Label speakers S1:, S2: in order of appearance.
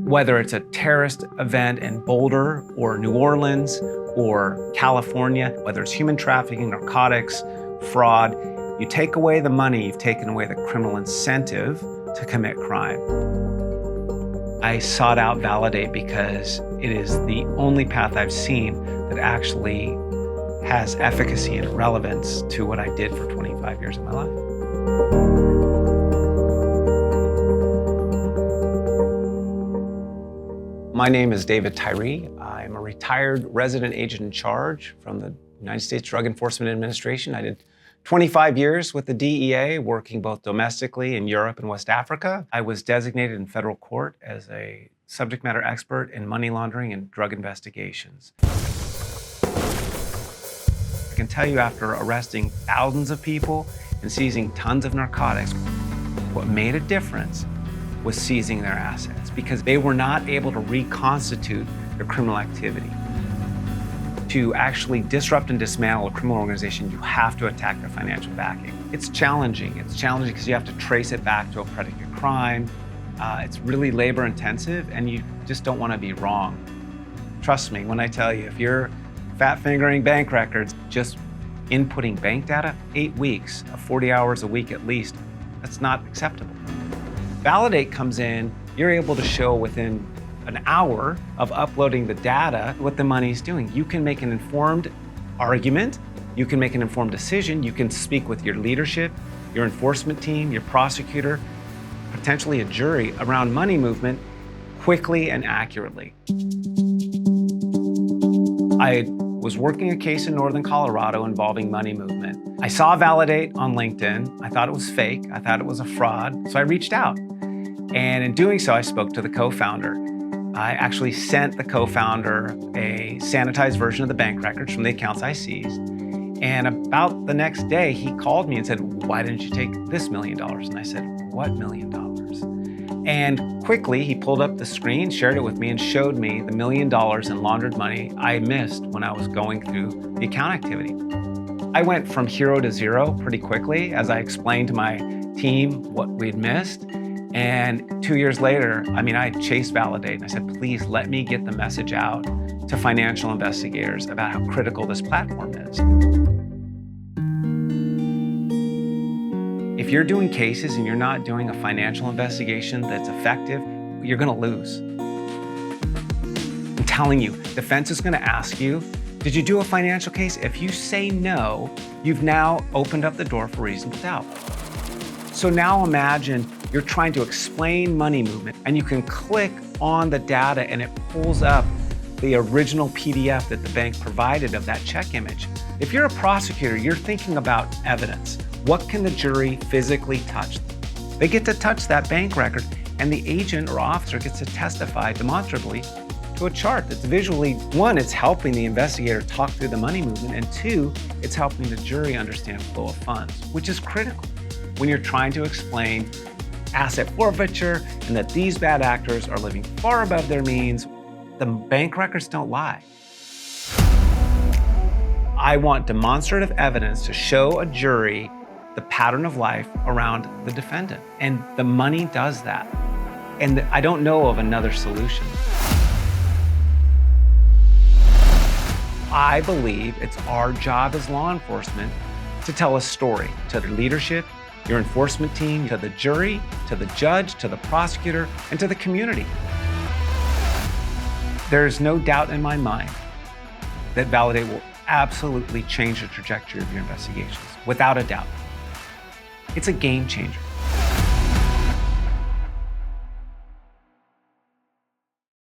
S1: Whether it's a terrorist event in Boulder or New Orleans or California, whether it's human trafficking, narcotics, fraud, you take away the money, you've taken away the criminal incentive to commit crime. I sought out Validate because it is the only path I've seen that actually has efficacy and relevance to what I did for 25 years of my life. My name is David Tyree. I'm a retired resident agent in charge from the United States Drug Enforcement Administration. I did 25 years with the DEA, working both domestically in Europe and West Africa. I was designated in federal court as a subject matter expert in money laundering and drug investigations. I can tell you, after arresting thousands of people and seizing tons of narcotics, what made a difference was seizing their assets, because they were not able to reconstitute their criminal activity. To actually disrupt and dismantle a criminal organization, you have to attack their financial backing. It's challenging. It's challenging because you have to trace it back to a predicate crime. It's really labor intensive, and you just don't want to be wrong. Trust me when I tell you, if you're fat fingering bank records, just inputting bank data, 8 weeks, 40 hours a week at least, that's not acceptable. Validate comes in, you're able to show within an hour of uploading the data what the money's doing. You can make an informed argument, you can make an informed decision, you can speak with your leadership, your enforcement team, your prosecutor, potentially a jury around money movement quickly and accurately. I was working a case in Northern Colorado involving money movement. I saw Validate on LinkedIn. I thought it was fake. I thought it was a fraud. So I reached out. And in doing so, I spoke to the co-founder. I actually sent the co-founder a sanitized version of the bank records from the accounts I seized. And about the next day, he called me and said, "Why didn't you take this $1 million?" And I said, "What $1 million?" And quickly, he pulled up the screen, shared it with me, and showed me the $1 million in laundered money I missed when I was going through the account activity. I went from hero to zero pretty quickly as I explained to my team what we'd missed. And 2 years later, I chased Validate and I said, "Please let me get the message out to financial investigators about how critical this platform is." If you're doing cases and you're not doing a financial investigation that's effective, you're gonna lose. I'm telling you, defense is gonna ask you, did you do a financial case? If you say no, you've now opened up the door for reasonable doubt. So now imagine you're trying to explain money movement and you can click on the data and it pulls up the original PDF that the bank provided of that check image. If you're a prosecutor, you're thinking about evidence. What can the jury physically touch? They get to touch that bank record, and the agent or officer gets to testify demonstrably to a chart that's visually, one, it's helping the investigator talk through the money movement, and two, it's helping the jury understand flow of funds, which is critical when you're trying to explain asset forfeiture and that these bad actors are living far above their means. The bank records don't lie. I want demonstrative evidence to show a jury the pattern of life around the defendant, and the money does that. And I don't know of another solution. I believe it's our job as law enforcement to tell a story to the leadership, your enforcement team, to the jury, to the judge, to the prosecutor, and to the community. There's no doubt in my mind that Validate will absolutely change the trajectory of your investigations, without a doubt. It's a game changer.